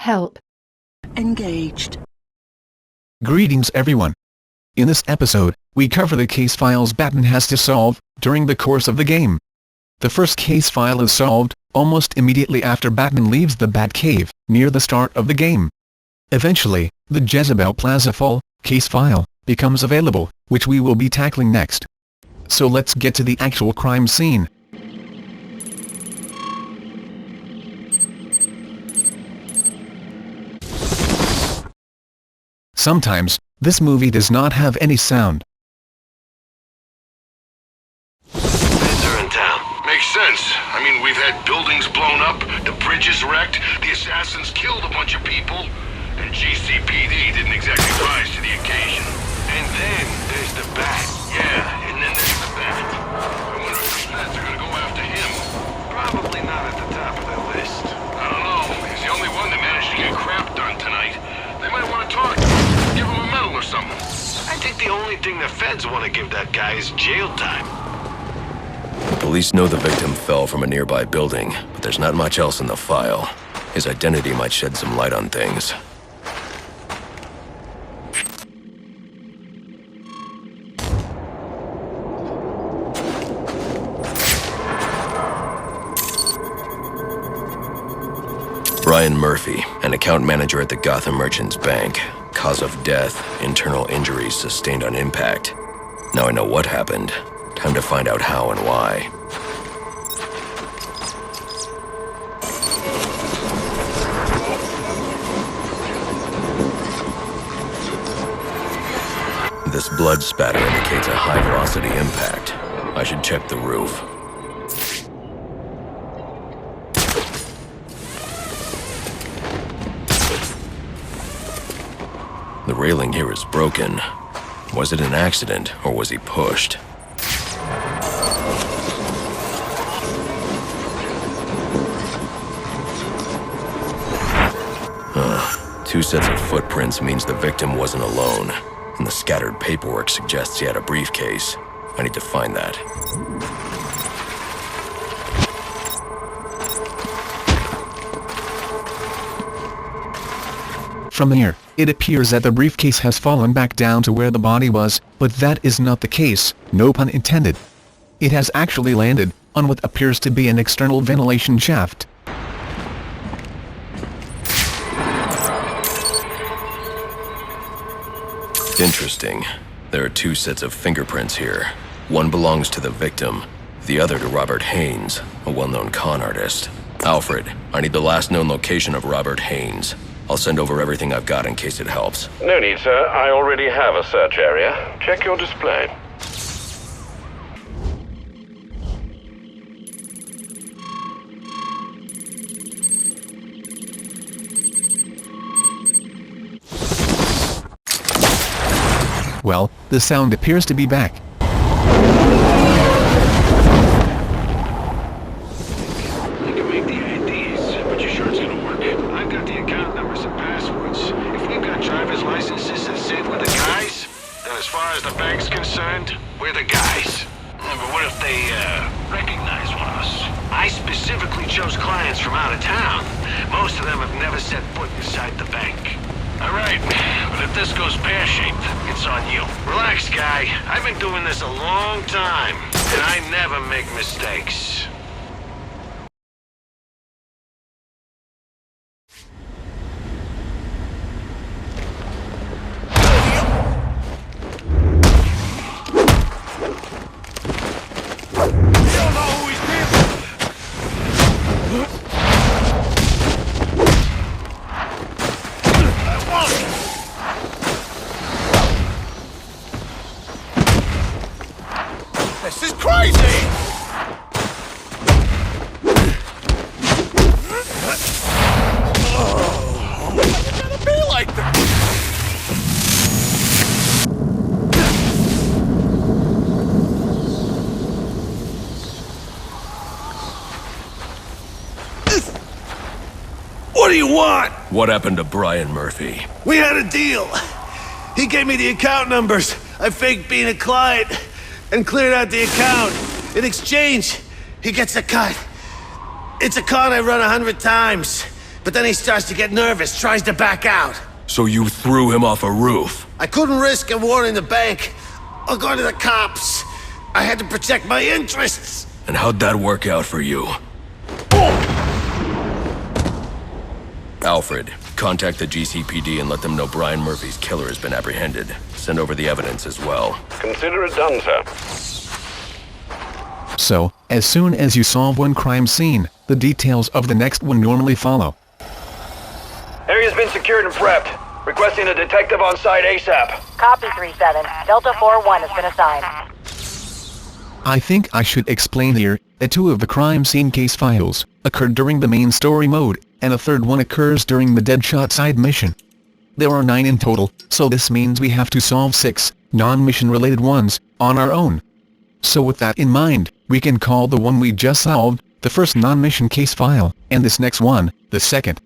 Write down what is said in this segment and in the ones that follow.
Help. Engaged. Greetings everyone. In this episode, we cover the case files Batman has to solve during the course of the game. The first case file is solved almost immediately after Batman leaves the Batcave, near the start of the game. Eventually, the Jezebel Plaza Fall case file becomes available, which we will be tackling next. So let's get to the actual crime scene. Sometimes, this movie does not have any sound. Feds are in town. Makes sense. I mean, we've had buildings blown up, the bridges wrecked, the assassins killed a bunch of people, and GCPD didn't exactly rise to the occasion. And then there's the Bat. Yeah, and then there's the Bat. I wonder if the Feds are gonna go after him. Probably not at the top of their list. I don't know. He's the only one that managed to get crap done tonight. They might want to talk to him. Give him a medal or something. I think the only thing the Feds want to give that guy is jail time. Police know the victim fell from a nearby building, but there's not much else in the file. His identity might shed some light on things. Brian Murphy, an account manager at the Gotham Merchants Bank. Cause of death, internal injuries sustained on impact. Now I know what happened. Time to find out how and why. This blood spatter indicates a high-velocity impact. I should check the roof. The railing here is broken. Was it an accident, or was he pushed? Two sets of footprints means the victim wasn't alone, and the scattered paperwork suggests he had a briefcase. I need to find that. From here, it appears that the briefcase has fallen back down to where the body was, but that is not the case, no pun intended. It has actually landed on what appears to be an external ventilation shaft. Interesting. There are two sets of fingerprints here. One belongs to the victim, the other to Robert Haynes, a well-known con artist. Alfred, I need the last known location of Robert Haynes. I'll send over everything I've got in case it helps. No need, sir. I already have a search area. Check your display. Well, the sound appears to be back. You can make the IDs, but you sure it's gonna work? I've got the account numbers and passwords. If we've got driver's licenses that say we're the guys, then as far as the bank's concerned, we're the guys. But what if they, recognize one of us? I specifically chose clients from out of town. Most of them have never set foot inside the bank. All right, but if this goes pear-shaped, it's on you. Relax, guy. I've been doing this a long time, and I never make mistakes. This is crazy! Oh, why you gotta be like that? What do you want? What happened to Brian Murphy? We had a deal. He gave me the account numbers. I faked being a client and cleared out the account. In exchange, he gets a cut. It's a con I run 100 times. but then he starts to get nervous, tries to back out. So you threw him off a roof? I couldn't risk him warning the bank. I'll go to the cops. I had to protect my interests. And how'd that work out for you? Alfred, contact the GCPD and let them know Brian Murphy's killer has been apprehended. Send over the evidence as well. Consider it done, sir. So, as soon as you solve one crime scene, the details of the next one normally follow. Area's been secured and prepped. Requesting a detective on site ASAP. Copy 3-7. Delta 4-1 has been assigned. I think I should explain here that 2 of the crime scene case files occurred during the main story mode, and a third one occurs during the Deadshot side mission. There are 9 in total, so this means we have to solve 6 non-mission related ones on our own. So with that in mind, we can call the one we just solved the first non-mission case file, and this next one the second.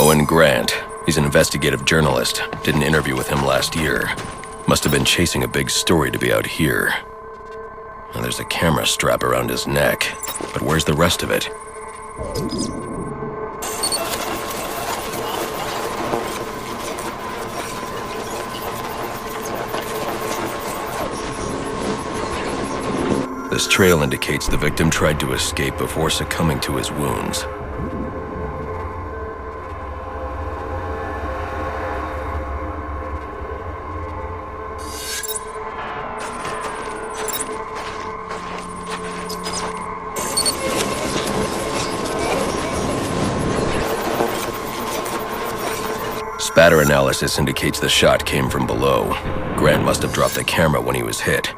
Owen Grant. He's an investigative journalist. Did an interview with him last year. Must have been chasing a big story to be out here. Now, there's a camera strap around his neck. But where's the rest of it? This trail indicates the victim tried to escape before succumbing to his wounds. Spatter analysis indicates the shot came from below. Grant must have dropped the camera when he was hit.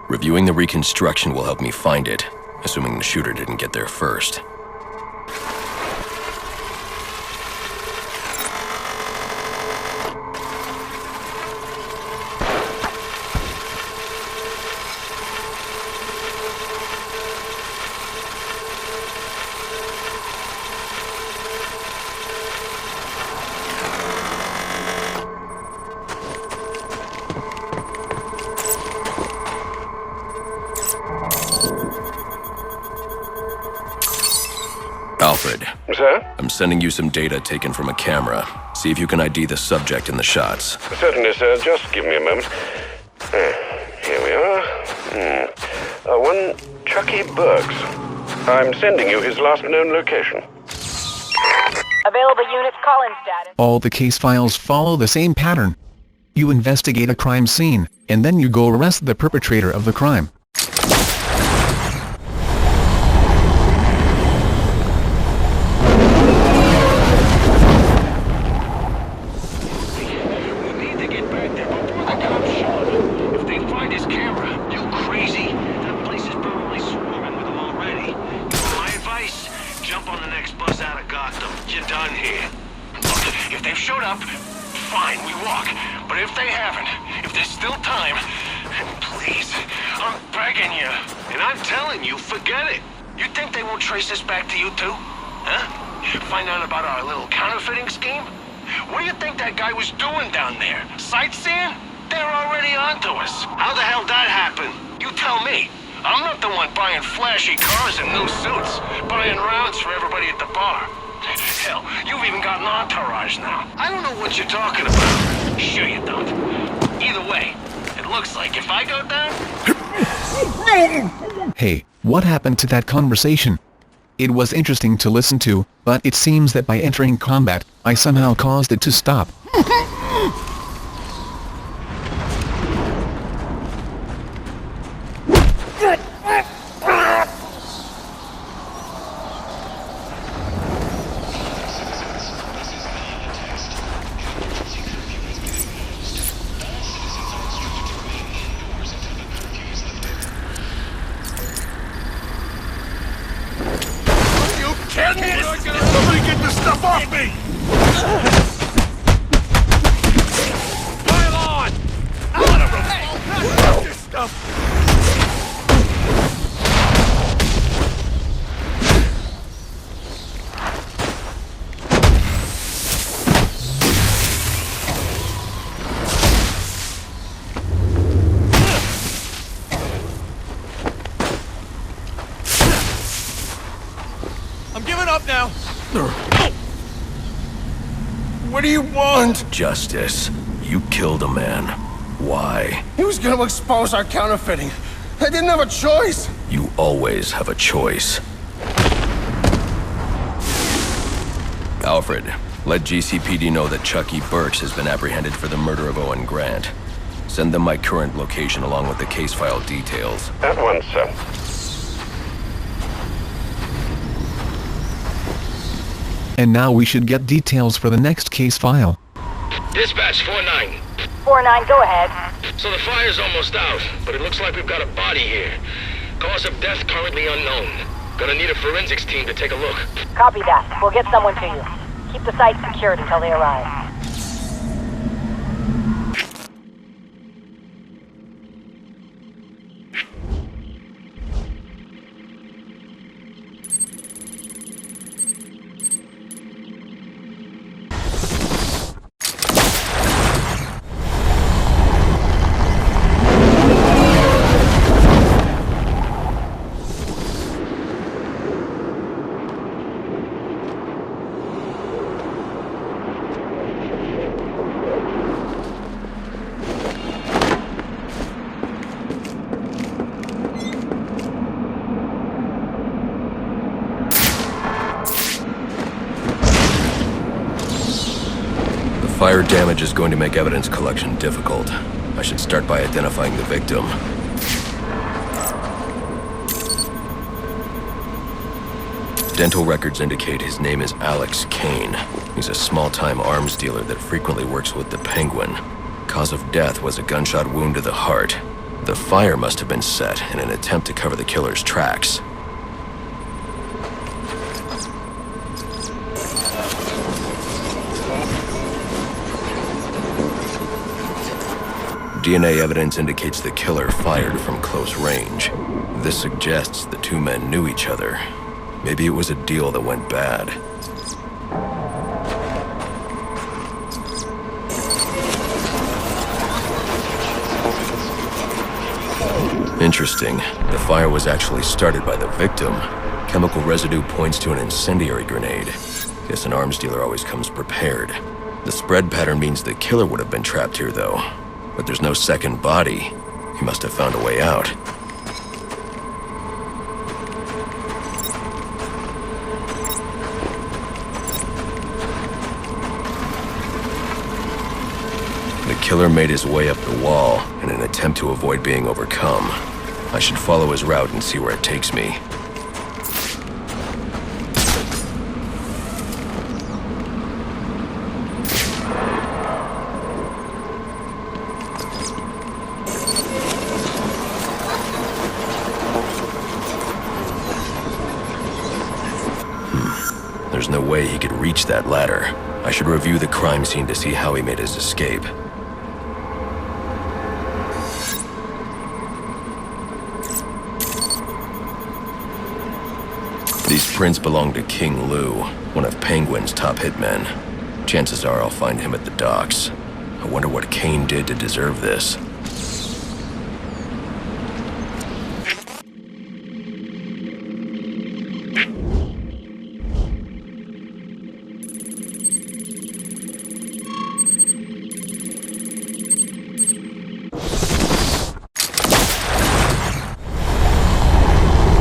Reviewing the reconstruction will help me find it, assuming the shooter didn't get there first. Alfred. Sir? I'm sending you some data taken from a camera. See if you can ID the subject in the shots. Certainly, sir. Just give me a moment. Here we are. One Chucky Burks. I'm sending you his last known location. Available units, call-in status. All the case files follow the same pattern. You investigate a crime scene, and then you go arrest the perpetrator of the crime. Fine, we walk. But if they haven't, if there's still time, please, I'm begging you. And I'm telling you, forget it. You think they won't trace us back to you too? Huh? Find out about our little counterfeiting scheme? What do you think that guy was doing down there? Sightseeing? They're already onto us. How the hell that happened? You tell me. I'm not the one buying flashy cars and new suits, buying rounds for everybody at the bar. Hell, you've even got an entourage now. I don't know what you're talking about. Sure you don't. Either way, it looks like if I go down... Hey, what happened to that conversation? It was interesting to listen to, but it seems that by entering combat, I somehow caused it to stop. kidding? Somebody get this stuff off me! Pile on! Out of them! This stuff! I'm giving up now. What do you want? Justice. You killed a man. Why? He was gonna expose our counterfeiting. I didn't have a choice. You always have a choice. Alfred, let GCPD know that Chucky Burks has been apprehended for the murder of Owen Grant. Send them my current location along with the case file details. At once, sir. And now we should get details for the next case file. Dispatch 4-9. 4-9, go ahead. So the fire's almost out, but it looks like we've got a body here. Cause of death currently unknown. Gonna need a forensics team to take a look. Copy that. We'll get someone to you. Keep the site secured until they arrive. Fire damage is going to make evidence collection difficult. I should start by identifying the victim. Dental records indicate his name is Alex Kane. He's a small-time arms dealer that frequently works with the Penguin. Cause of death was a gunshot wound to the heart. The fire must have been set in an attempt to cover the killer's tracks. DNA evidence indicates the killer fired from close range. This suggests the two men knew each other. Maybe it was a deal that went bad. Interesting. The fire was actually started by the victim. Chemical residue points to an incendiary grenade. Guess an arms dealer always comes prepared. The spread pattern means the killer would have been trapped here, though. But there's no second body. He must have found a way out. The killer made his way up the wall in an attempt to avoid being overcome. I should follow his route and see where it takes me. There's no way he could reach that ladder. I should review the crime scene to see how he made his escape. These prints belong to King Lou, one of Penguin's top hitmen. Chances are I'll find him at the docks. I wonder what Kane did to deserve this.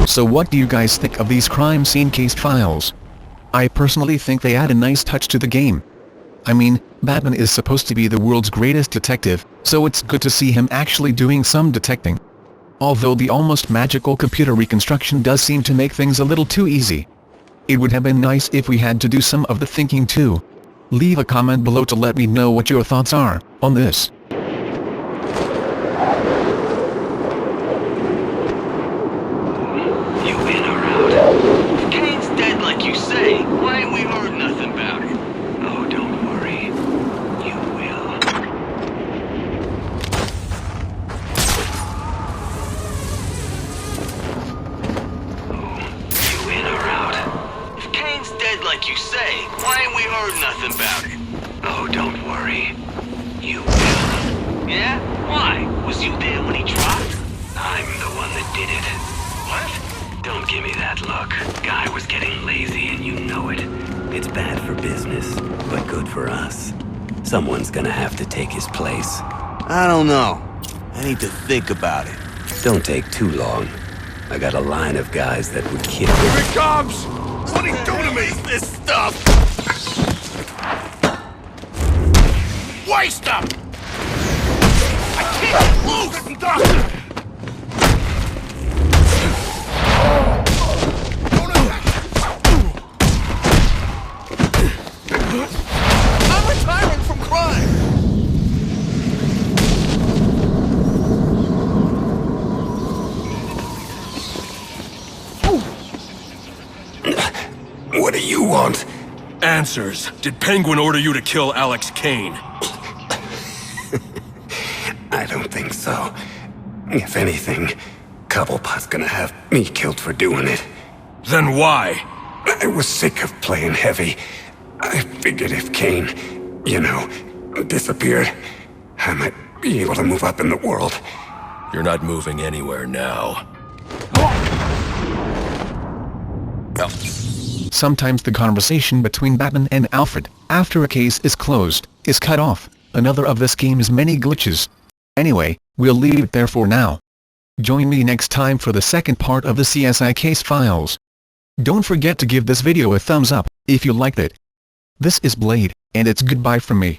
So what do you guys think of these crime scene case files? I personally think they add a nice touch to the game. I mean, Batman is supposed to be the world's greatest detective, so it's good to see him actually doing some detecting. Although the almost magical computer reconstruction does seem to make things a little too easy. It would have been nice if we had to do some of the thinking too. Leave a comment below to let me know what your thoughts are on this. You in or out? If Kane's dead like you say, like you say. Why ain't we heard nothing about it? Oh, don't worry. You will. Yeah? Why? Was you there when he dropped? I'm the one that did it. What? Don't give me that look. Guy was getting lazy and you know it. It's bad for business, but good for us. Someone's gonna have to take his place. I don't know. I need to think about it. Don't take too long. I got a line of guys that would kill. Here it comes! What are you doing to me? This stuff! Waste up! I can't move! Doctor! I'm retiring from crime! What do you want? Answers. Did Penguin order you to kill Alex Kane? I don't think so. If anything, Cobblepot's gonna have me killed for doing it. Then why? I was sick of playing heavy. I figured if Kane, disappeared, I might be able to move up in the world. You're not moving anywhere now. Sometimes the conversation between Batman and Alfred, after a case is closed, is cut off. Another of this game's many glitches. Anyway, we'll leave it there for now. Join me next time for the second part of the CSI case files. Don't forget to give this video a thumbs up, if you liked it. This is Blade, and it's goodbye from me.